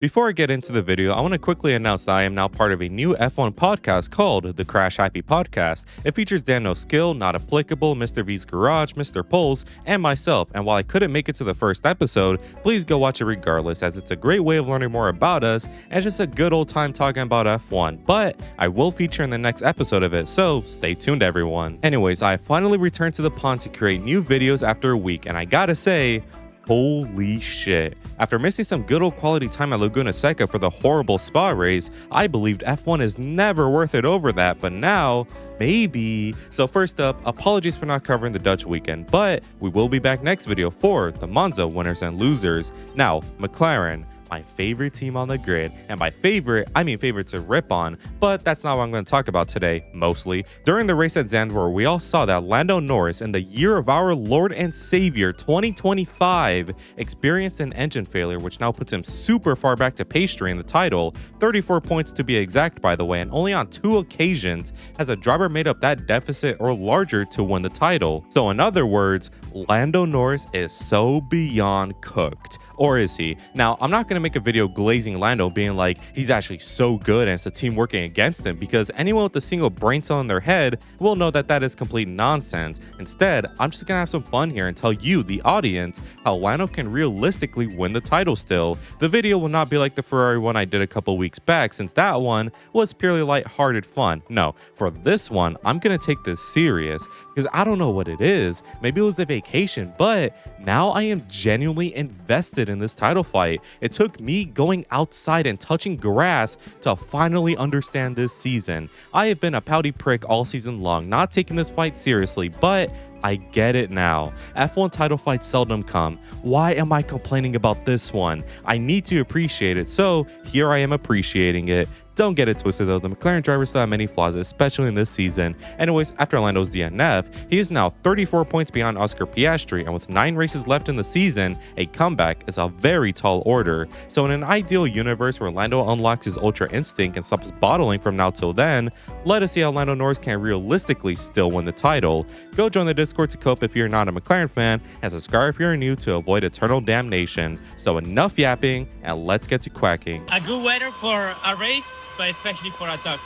Before I get into the video, I want to quickly announce that I am now part of a new F1 podcast called the Crash Happy Podcast. It features Dan No Skill, Not Applicable, Mr. V's Garage, Mr. Pulse, and myself. And while I couldn't make it to the first episode, please go watch it regardless, as it's a great way of learning more about us and just a good old time talking about F1. But I will feature in the next episode of it, so stay tuned everyone. Anyways, I finally returned to the pond to create new videos after a week, and I gotta say, holy shit. After missing some good old quality time at Laguna Seca for the horrible spa race, I believed F1 is never worth it over that, but now, maybe. So first up, apologies for not covering the Dutch weekend, but we will be back next video for the Monza winners and losers. Now, McLaren, my favorite team on the grid, and by favorite, I mean favorite to rip on, but that's not what I'm going to talk about today, mostly. During the race at Zandvoort, we all saw that Lando Norris, in the year of our Lord and Savior 2025, experienced an engine failure, which now puts him super far back to Pastry in the title, 34 points to be exact by the way, and only on 2 occasions has a driver made up that deficit or larger to win the title. So in other words, Lando Norris is so beyond cooked. Or is he? Now, I'm not going to make a video glazing Lando being like, he's actually so good and it's a team working against him, because anyone with a single brain cell in their head will know that that is complete nonsense. Instead, I'm just going to have some fun here and tell you, the audience, how Lando can realistically win the title still. The video will not be like the Ferrari one I did a couple weeks back, since that one was purely lighthearted fun. No, for this one, I'm going to take this serious, because I don't know what it is. Maybe it was the vacation, but now I am genuinely invested in this title fight. It took me going outside and touching grass to finally understand this season. I have been a pouty prick all season long, not taking this fight seriously, but I get it now. F1 title fights seldom come. Why am I complaining about this one? I need to appreciate it, so here I am appreciating it. Don't get it twisted though, the McLaren driver still have many flaws, especially in this season. Anyways, after Lando's DNF, he is now 34 points behind Oscar Piastri, and with 9 races left in the season, a comeback is a very tall order. So in an ideal universe where Lando unlocks his ultra instinct and stops bottling from now till then, let us see how Lando Norris can realistically still win the title. Go join the Discord to cope if you're not a McLaren fan, and subscribe if you're new to avoid eternal damnation. So enough yapping, and let's get to quacking. A good weather for a race, but especially for a dog.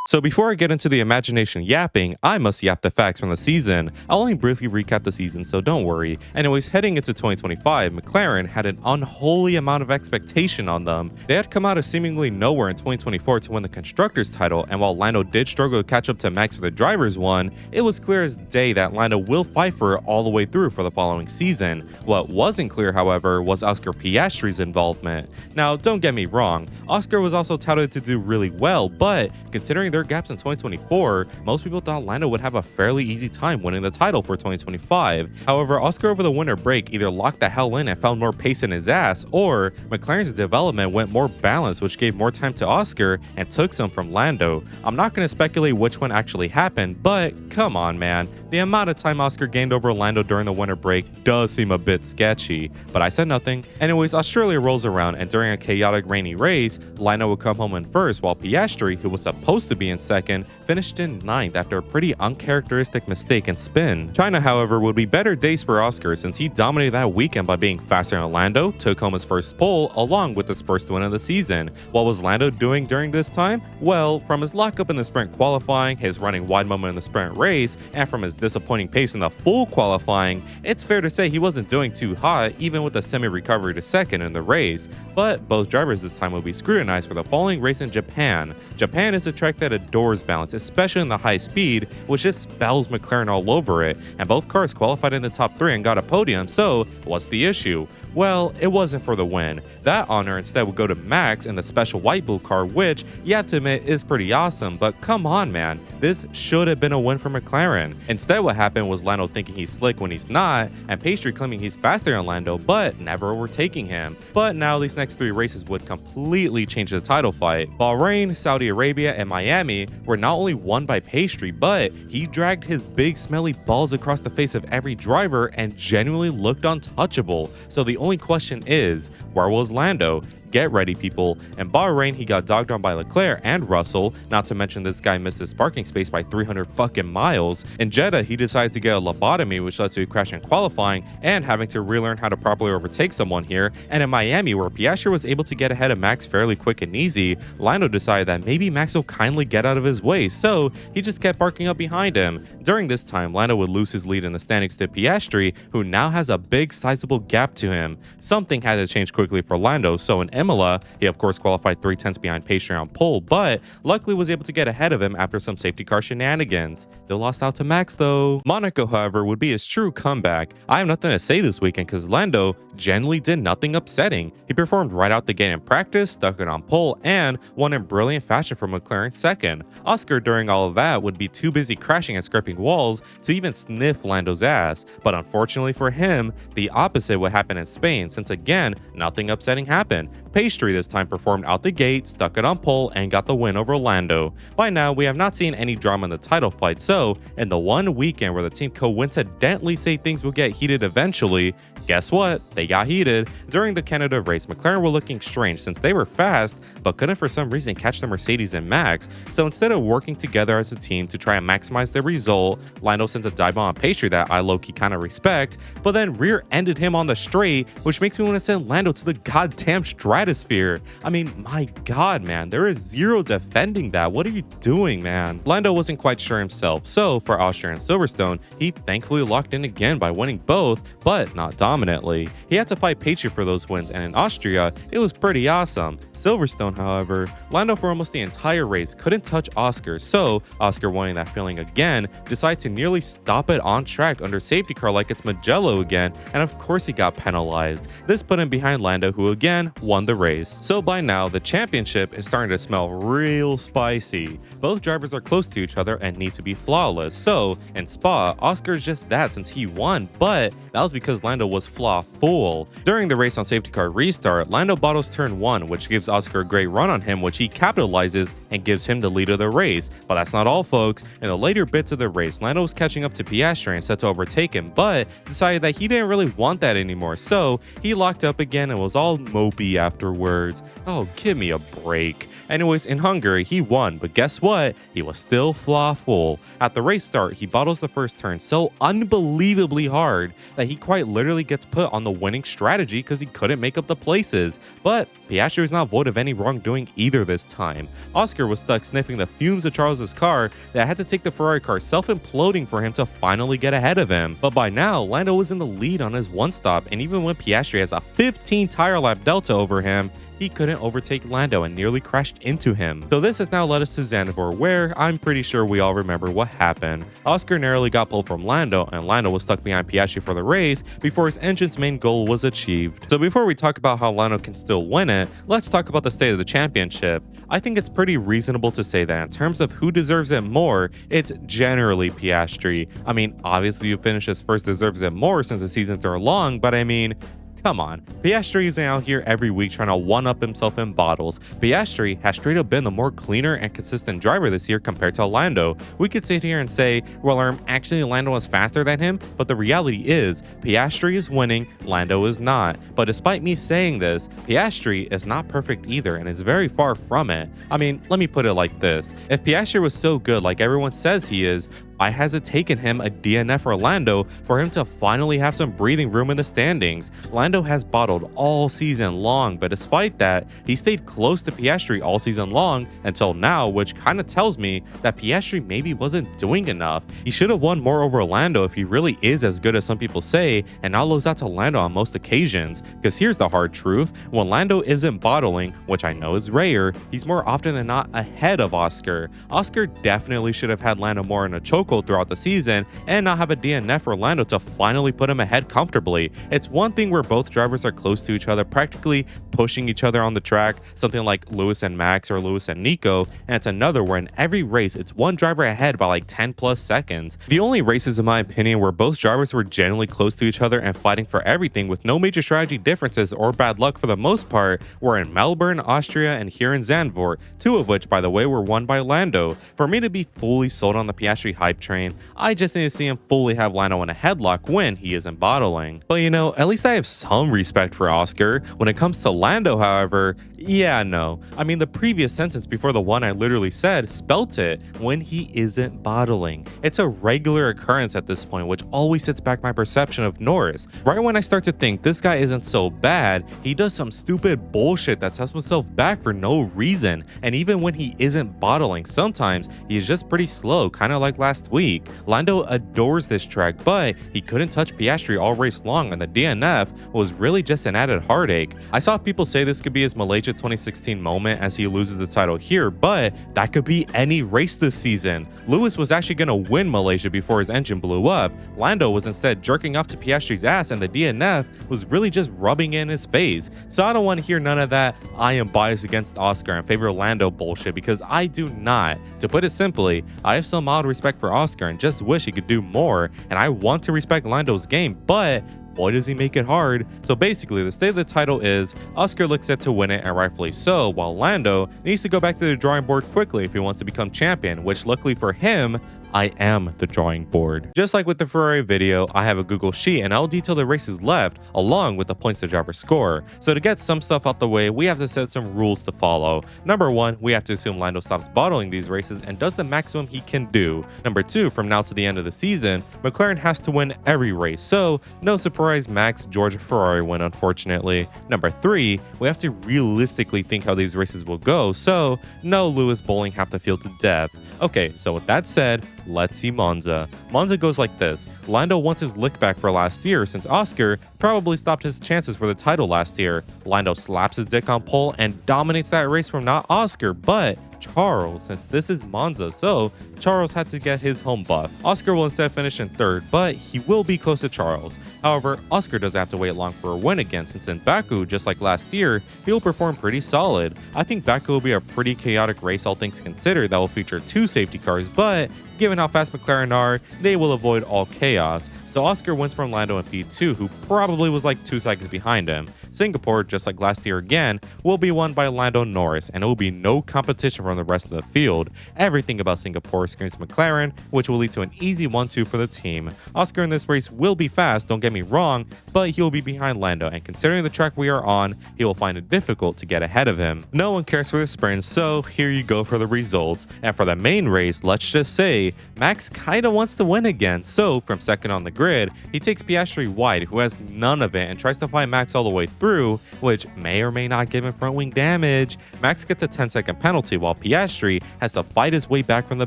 So before I get into the imagination yapping, I must yap the facts from the season. I'll only briefly recap the season, so don't worry. Anyways, heading into 2025, McLaren had an unholy amount of expectation on them. They had come out of seemingly nowhere in 2024 to win the Constructors title, and while Lando did struggle to catch up to Max for the Drivers one, it was clear as day that Lando will fight for it all the way through for the following season. What wasn't clear, however, was Oscar Piastri's involvement. Now, don't get me wrong, Oscar was also touted to do really well, but considering their gaps in 2024, most people thought Lando would have a fairly easy time winning the title for 2025. However, Oscar over the winter break either locked the hell in and found more pace in his ass, or McLaren's development went more balanced, which gave more time to Oscar and took some from Lando. I'm not going to speculate which one actually happened, but come on man, the amount of time Oscar gained over Lando during the winter break does seem a bit sketchy, but I said nothing. Anyways, Australia rolls around, and during a chaotic rainy race, Lando would come home in first, while Piastri, who was supposed to be in second, finished in 9th after a pretty uncharacteristic mistake and spin. China, however, would be better days for Oscar, since he dominated that weekend by being faster than Lando, took home his first pole along with his first win of the season. What was Lando doing during this time? Well, from his lockup in the sprint qualifying, his running wide moment in the sprint race, and from his disappointing pace in the full qualifying, it's fair to say he wasn't doing too hot even with a semi-recovery to second in the race. But both drivers this time will be scrutinized for the following race in Japan. Japan is a track that adores balance, especially in the high speed, which just spells McLaren all over it, and both cars qualified in the top 3 and got a podium, so what's the issue? Well, it wasn't for the win. That honor instead would go to Max in the special white blue car, which, you have to admit, is pretty awesome, but come on man, this should have been a win for McLaren. Instead, what happened was Lando thinking he's slick when he's not, and Pastry claiming he's faster than Lando, but never overtaking him. But now these next 3 races would completely change the title fight. Bahrain, Saudi Arabia, and Miami were not only won by Pastry, but he dragged his big smelly balls across the face of every driver and genuinely looked untouchable. So the only question is, where was Lando? Get ready, people. In Bahrain, he got dogged on by Leclerc and Russell, not to mention this guy missed his parking space by 300 fucking miles. In Jeddah, he decided to get a lobotomy, which led to a crash in qualifying and having to relearn how to properly overtake someone here. And in Miami, where Piastri was able to get ahead of Max fairly quick and easy, Lando decided that maybe Max will kindly get out of his way, so he just kept barking up behind him. During this time, Lando would lose his lead in the standings to Piastri, who now has a big sizable gap to him. Something had to change quickly for Lando, so in Imola, he of course qualified 3/10 behind Piastri on pole, but luckily was able to get ahead of him after some safety car shenanigans. They lost out to Max though. Monaco, however, would be his true comeback. I have nothing to say this weekend because Lando generally did nothing upsetting. He performed right out the gate in practice, stuck it on pole, and won in brilliant fashion for McLaren second. Oscar during all of that would be too busy crashing and scraping walls to even sniff Lando's ass, but unfortunately for him, the opposite would happen in Spain since again, nothing upsetting happened. Piastri this time performed out the gate, stuck it on pole, and got the win over Lando. By now, we have not seen any drama in the title fight, so in the one weekend where the team coincidentally say things will get heated eventually, guess what? They got heated. During the Canada race, McLaren were looking strange since they were fast, but couldn't for some reason catch the Mercedes and Max, so instead of working together as a team to try and maximize the result, Lando sent a dive bomb on Piastri that I low-key kind of respect, but then rear-ended him on the straight, which makes me want to send Lando to the goddamn stratosphere. I mean, my god, man, there is zero defending that. What are you doing, man? Lando wasn't quite sure himself, so for Austria and Silverstone, he thankfully locked in again by winning both, but not dominantly. He had to fight Piastri for those wins, and in Austria, it was pretty awesome. Silverstone, however, Lando for almost the entire race couldn't touch Oscar, so Oscar, wanting that feeling again, decided to nearly stop it on track under safety car like it's Mugello again, and of course he got penalized. This put him behind Lando, who again won the race. So by now, the championship is starting to smell real spicy. Both drivers are close to each other and need to be flawless, so in Spa, Oscar is just that since he won, but that was because Lando was flaw full. During the race on safety car restart, Lando bottles turn 1, which gives Oscar a great run on him, which he capitalizes and gives him the lead of the race. But that's not all, folks. In the later bits of the race, Lando was catching up to Piastri and set to overtake him, but decided that he didn't really want that anymore, so he locked up again and was all mopey afterwards. Oh, give me a break. Anyways, in Hungary, he won, but guess what? He was still flaw full. At the race start, he bottles the first turn so unbelievably hard that he quite literally gets put on the winning strategy because he couldn't make up the places. But Piastri was not void of any wrongdoing either this time. Oscar was stuck sniffing the fumes of Charles's car that had to take the Ferrari car self-imploding for him to finally get ahead of him. But by now, Lando was in the lead on his one stop, and even when Piastri has a 15 tire lap delta over him, he couldn't overtake Lando and nearly crashed into him. So this has now led us to Zandvoort, where I'm pretty sure we all remember what happened. Oscar narrowly got pulled from Lando, and Lando was stuck behind Piastri for the race before his engine's main goal was achieved. So before we talk about how Lando can still win it, let's talk about the state of the championship. I think it's pretty reasonable to say that in terms of who deserves it more, it's generally Piastri. I mean, obviously who finishes first deserves it more since the seasons are long, but I mean, come on, Piastri isn't out here every week trying to one-up himself in bottles. Piastri has straight up been the more cleaner and consistent driver this year compared to Lando. We could sit here and say, well, actually Lando is faster than him, but the reality is, Piastri is winning, Lando is not. But despite me saying this, Piastri is not perfect either and is very far from it. I mean, let me put it like this. If Piastri was so good like everyone says he is, why has it taken him a DNF for Lando for him to finally have some breathing room in the standings? Lando has bottled all season long, but despite that, he stayed close to Piastri all season long until now, which kind of tells me that Piastri maybe wasn't doing enough. He should have won more over Lando if he really is as good as some people say, and not lose out to Lando on most occasions. Because here's the hard truth, when Lando isn't bottling, which I know is rare, he's more often than not ahead of Oscar. Oscar definitely should have had Lando more in a chokehold throughout the season and not have a DNF for Lando to finally put him ahead comfortably. It's one thing where both drivers are close to each other, practically pushing each other on the track, something like Lewis and Max or Lewis and Nico, and it's another where in every race it's one driver ahead by like 10 plus seconds. The only races in my opinion where both drivers were generally close to each other and fighting for everything with no major strategy differences or bad luck for the most part were in Melbourne, Austria, and here in Zandvoort, two of which by the way were won by Lando. For me to be fully sold on the Piastri hype hype train. I just need to see him fully have Lando in a headlock when he isn't bottling. But you know, at least I have some respect for Oscar. When it comes to Lando, however, yeah, no. I mean, the previous sentence before the one I literally said spelt it, when he isn't bottling. It's a regular occurrence at this point, which always sets back my perception of Norris. Right when I start to think this guy isn't so bad, he does some stupid bullshit that sets himself back for no reason. And even when he isn't bottling, sometimes he is just pretty slow, kind of like last week. Lando adores this track, but he couldn't touch Piastri all race long, and the DNF was really just an added heartache. I saw people say this could be his Malaysia 2016 moment as he loses the title here, but that could be any race this season. Lewis was actually going to win Malaysia before his engine blew up. Lando was instead jerking off to Piastri's ass, and the DNF was really just rubbing in his face. So I don't want to hear none of that I am biased against Oscar and favor Lando bullshit, because I do not. To put it simply, I have some mild respect for Oscar and just wish he could do more, and I want to respect Lando's game, but boy does he make it hard. So basically, the state of the title is Oscar looks set to win it, and rightfully so, while Lando needs to go back to the drawing board quickly if he wants to become champion, which luckily for him, I am the drawing board. Just like with the Ferrari video, I have a Google Sheet and I'll detail the races left along with the points the driver score. So to get some stuff out the way, we have to set some rules to follow. Number 1, we have to assume Lando stops bottling these races and does the maximum he can do. Number 2, from now to the end of the season, McLaren has to win every race, so no surprise Max, George, Ferrari win, unfortunately. Number 3, we have to realistically think how these races will go, so no Lewis bowling half the field to death. Okay, so with that said, let's see Monza. Monza goes like this. Lando wants his lick back for last year since Oscar probably stopped his chances for the title last year. Lando slaps his dick on pole and dominates that race from not Oscar, but Charles, since this is Monza, so Charles had to get his home buff. Oscar will instead finish in 3rd, but he will be close to Charles. However, Oscar doesn't have to wait long for a win again, since in Baku, just like last year, he'll perform pretty solid. I think Baku will be a pretty chaotic race, all things considered, that will feature 2 safety cars, but given how fast McLaren are, they will avoid all chaos. So Oscar wins from Lando in P2, who probably was like 2 seconds behind him. Singapore, just like last year again, will be won by Lando Norris, and it will be no competition from the rest of the field. Everything about Singapore screams McLaren, which will lead to an easy 1-2 for the team. Oscar in this race will be fast, don't get me wrong, but he will be behind Lando, and considering the track we are on, he will find it difficult to get ahead of him. No one cares for the sprint, so here you go for the results. And for the main race, let's just say, Max kinda wants to win again, so from 2nd on the grid, he takes Piastri wide, who has none of it, and tries to find Max all the way through, which may or may not give him front wing damage. Max gets a 10-second penalty, while Piastri has to fight his way back from the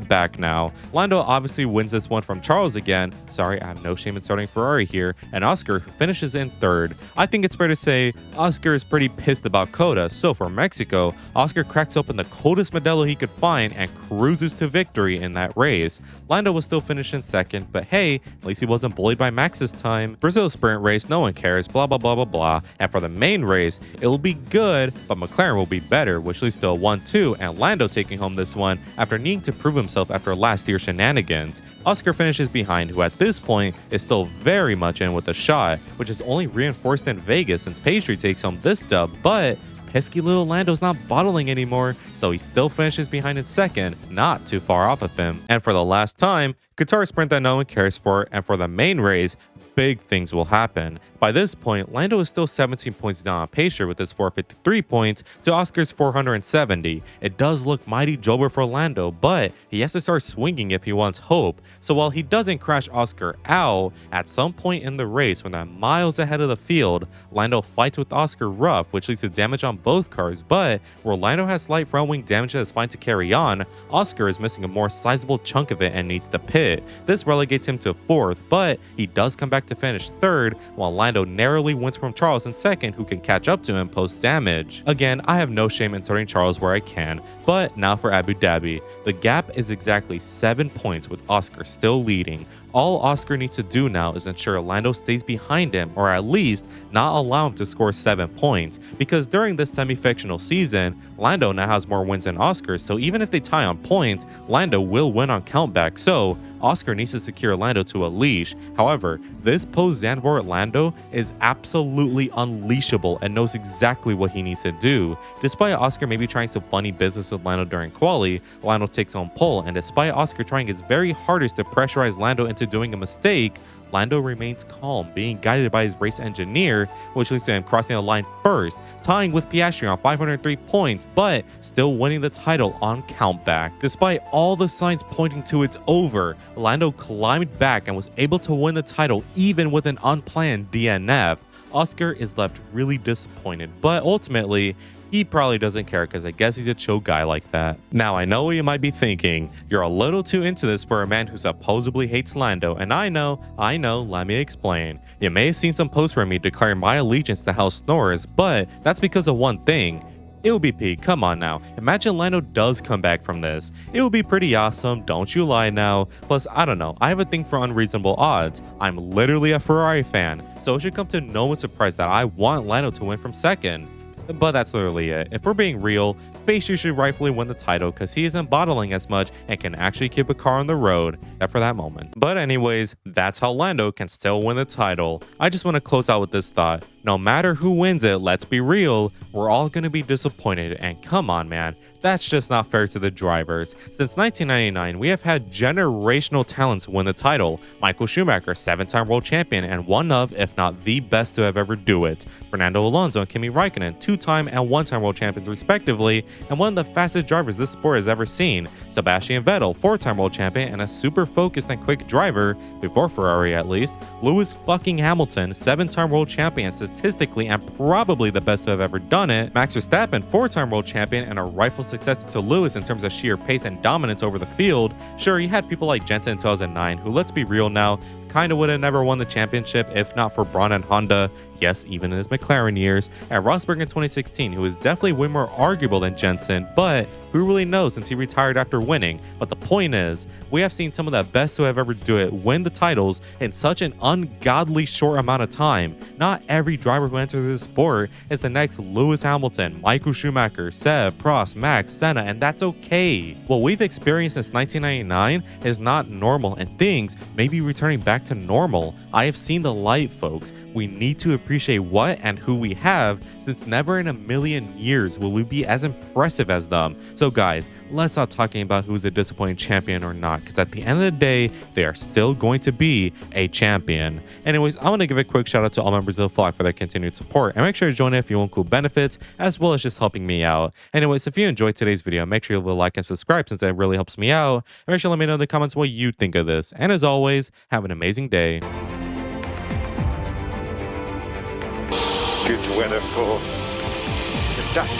back now. Lando obviously wins this one from Charles again. Sorry, I have no shame in starting Ferrari here, and Oscar finishes in 3rd. I think it's fair to say Oscar is pretty pissed about Coda, so for Mexico, Oscar cracks open the coldest Modelo he could find and cruises to victory in that race. Lando will still finish in 2nd, but hey, at least he wasn't bullied by Max this time. Brazil sprint race, no one cares, blah blah blah blah blah. And for the main race, it will be good, but McLaren will be better, which leads to a 1-2 and Lando taking home this one after needing to prove himself after last year's shenanigans. Oscar finishes behind, who at this point is still very much in with a shot, which is only reinforced in Vegas since Pastry takes home this dub, but pesky little Lando's not bottling anymore, so he still finishes behind in 2nd, not too far off of him. And for the last time, Qatar sprint that no one cares for, and for the main race, big things will happen. By this point, Lando is still 17 points down on Pacer with his 453 points to Oscar's 470. It does look mighty jober for Lando, but he has to start swinging if he wants hope. So while he doesn't crash Oscar out, at some point in the race when they're miles ahead of the field, Lando fights with Oscar rough, which leads to damage on both cars, but where Lando has slight front wing damage that is fine to carry on, Oscar is missing a more sizable chunk of it and needs to pit. This relegates him to 4th, but he does come back to finish 3rd, while Lando narrowly wins from Charles in 2nd, who can catch up to him post damage. Again, I have no shame in starting Charles where I can, but now for Abu Dhabi. The gap is exactly 7 points with Oscar still leading. All Oscar needs to do now is ensure Lando stays behind him, or at least not allow him to score 7 points, because during this semi-fictional season, Lando now has more wins than Oscar, so even if they tie on points, Lando will win on countback, so Oscar needs to secure Lando to a leash. However, this post-Zandvoort Lando is absolutely unleashable and knows exactly what he needs to do. Despite Oscar maybe trying some funny business with Lando during quali, Lando takes home pole, and despite Oscar trying his very hardest to pressurize Lando into doing a mistake, Lando remains calm, being guided by his race engineer, which leads to him crossing the line first, tying with Piastri on 503 points, but still winning the title on countback. Despite all the signs pointing to it's over, Lando climbed back and was able to win the title even with an unplanned DNF. Oscar is left really disappointed, but ultimately, he probably doesn't care because I guess he's a chill guy like that. Now, I know what you might be thinking. You're a little too into this for a man who supposedly hates Lando, and I know, let me explain. You may have seen some posts from me declaring my allegiance to House Norris, but that's because of one thing. It would be peak, come on now. Imagine Lando does come back from this. It would be pretty awesome, don't you lie now. Plus, I don't know, I have a thing for unreasonable odds. I'm literally a Ferrari fan, so it should come to no one's surprise that I want Lando to win from second. But that's literally it. If we're being real, Piastri should rightfully win the title because he isn't bottling as much and can actually keep a car on the road, except for that moment. But anyways, that's how Lando can still win the title. I just want to close out with this thought. No matter who wins it, let's be real, we're all going to be disappointed, and come on man, that's just not fair to the drivers. Since 1999, we have had generational talents win the title. Michael Schumacher, 7-time world champion and one of, if not the best to have ever do it. Fernando Alonso and Kimi Raikkonen, 2-time and 1-time world champions respectively, and one of the fastest drivers this sport has ever seen. Sebastian Vettel, 4-time world champion and a super focused and quick driver, before Ferrari at least. Lewis fucking Hamilton, 7-time world champion statistically and probably the best to have ever done it. Max Verstappen, 4-time world champion and a rightful successor to Lewis in terms of sheer pace and dominance over the field. Sure, you had people like Jensen in 2009, who, let's be real now, kind of would have never won the championship if not for Braun and Honda, yes, even in his McLaren years, and Rosberg in 2016, who is definitely way more arguable than Jensen, but who really knows since he retired after winning. But the point is, we have seen some of the best who have ever do it win the titles in such an ungodly short amount of time. Not every driver who enters this sport is the next Lewis Hamilton, Michael Schumacher, Seb, Prost, Max, Senna, and that's okay. What we've experienced since 1999 is not normal, and things may be returning back to normal. I have seen the light, folks. We need to appreciate what and who we have, since never in a million years will we be as impressive as them. So guys, let's stop talking about who's a disappointing champion or not, because at the end of the day, they are still going to be a champion. Anyways, I want to give a quick shout out to all members of the flock for their continued support, and make sure to join if you want cool benefits, as well as just helping me out. Anyways, if you enjoyed today's video, make sure you leave a like and subscribe since it really helps me out, and make sure to let me know in the comments what you think of this. And as always, have an amazing day. Good weather for the duck.